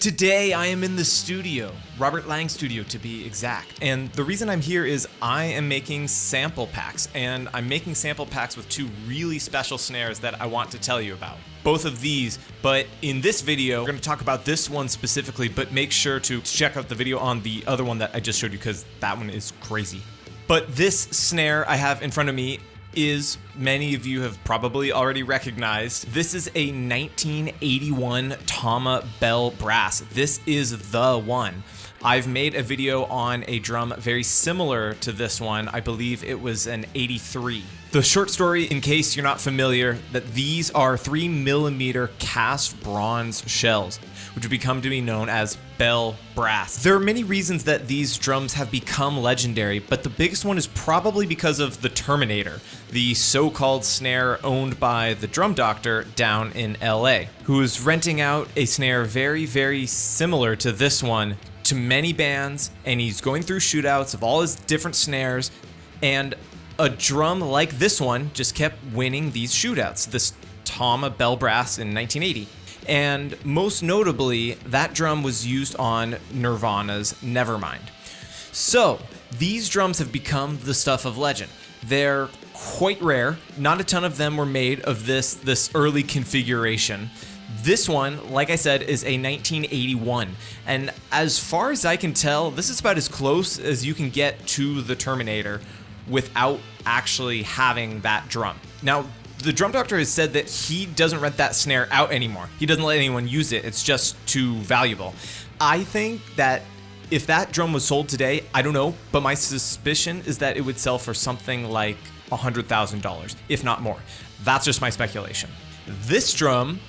Today I am in the studio, Robert Lang studio to be exact. And the reason I'm here is I am making sample packs, and I'm making sample packs with two really special snares that I want to tell you about. Both of these, but in this video, we're going to talk about this one specifically, but make sure to check out the video on the other one that I just showed you because that one is crazy. But this snare I have in front of me is, many of you have probably already recognized. This is a 1981 Tama Bell Brass. This is the one. I've made a video on a drum very similar to this one. I believe it was an 83. The short story, in case you're not familiar, that these are 3mm cast bronze shells, which have become to be known as Bell Brass. There are many reasons that these drums have become legendary, but the biggest one is probably because of the Terminator, the so-called snare owned by the drum doctor down in LA, who is renting out a snare very, very similar to this one to many bands, and he's going through shootouts of all his different snares, and a drum like this one just kept winning these shootouts, this Tama Bell Brass in 1980. And most notably, that drum was used on Nirvana's Nevermind. So, these drums have become the stuff of legend. They're quite rare. Not a ton of them were made of this early configuration. This one, like I said, is a 1981, and as far as I can tell, this is about as close as you can get to the Terminator without actually having that drum. Now, the drum doctor has said that he doesn't rent that snare out anymore. He doesn't let anyone use it. It's just too valuable. I think that if that drum was sold today, I don't know, but my suspicion is that it would sell for something like $100,000, if not more. That's just my speculation. This drum,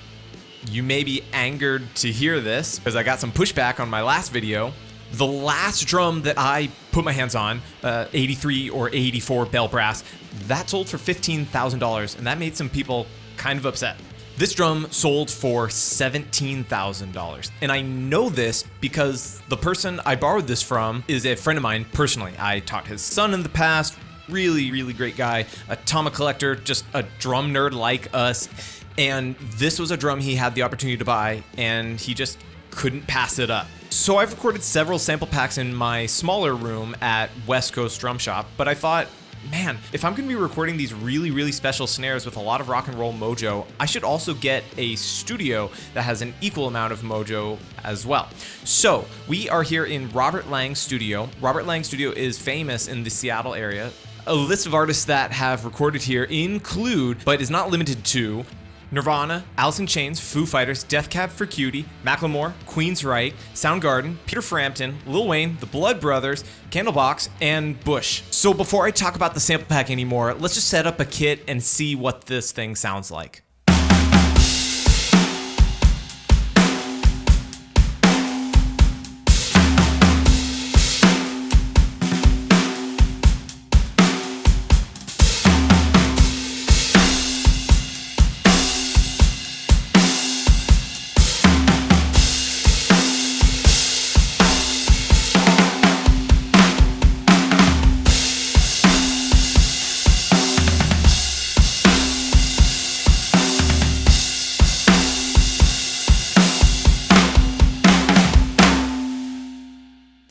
you may be angered to hear this because I got some pushback on my last video. The last drum that I put my hands on, 83 or 84 Bell Brass, that sold for $15,000, and that made some people kind of upset. This drum sold for $17,000, and I know this because the person I borrowed this from is a friend of mine personally. I taught his son in the past, really, really great guy, a Tama collector, just a drum nerd like us, and this was a drum he had the opportunity to buy, and he just couldn't pass it up. So I've recorded several sample packs in my smaller room at West Coast Drum Shop, but I thought, man, if I'm going to be recording these really, really special snares with a lot of rock and roll mojo, I should also get a studio that has an equal amount of mojo as well. So we are here in Robert Lang Studio. Robert Lang Studio is famous in the Seattle area. A list of artists that have recorded here include, but is not limited to, Nirvana, Alice in Chains, Foo Fighters, Death Cab for Cutie, Macklemore, Queensryche, Soundgarden, Peter Frampton, Lil Wayne, The Blood Brothers, Candlebox, and Bush. So before I talk about the sample pack anymore, let's just set up a kit and see what this thing sounds like.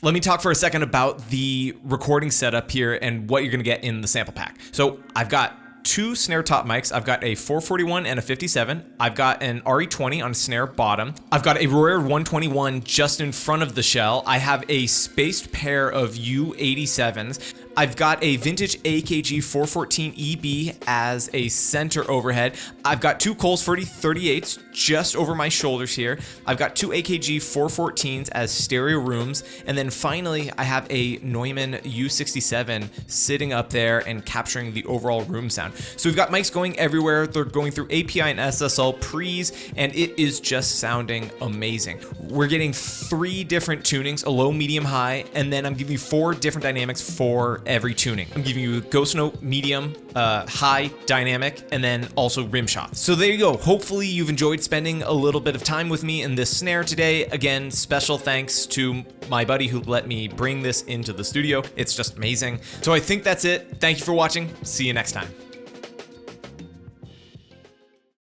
Let me talk for a second about the recording setup here and what you're going to get in the sample pack. So I've got two snare top mics. I've got a 441 and a 57. I've got an RE20 on snare bottom. I've got a Royer 121 just in front of the shell. I have a spaced pair of U87s. I've got a vintage AKG 414 EB as a center overhead. I've got two Coles 4038s just over my shoulders here. I've got two AKG 414s as stereo rooms. And then finally, I have a Neumann U67 sitting up there and capturing the overall room sound. So we've got mics going everywhere. They're going through API and SSL pre's, and it is just sounding amazing. We're getting 3 different tunings, a low, medium, high, and then I'm giving you 4 different dynamics for every tuning. I'm giving you ghost note, medium, high, dynamic, and then also rim shot. So there you go. Hopefully you've enjoyed spending a little bit of time with me in this snare today. Again, special thanks to my buddy who let me bring this into the studio. It's just amazing. So I think that's it. Thank you for watching. See you next time.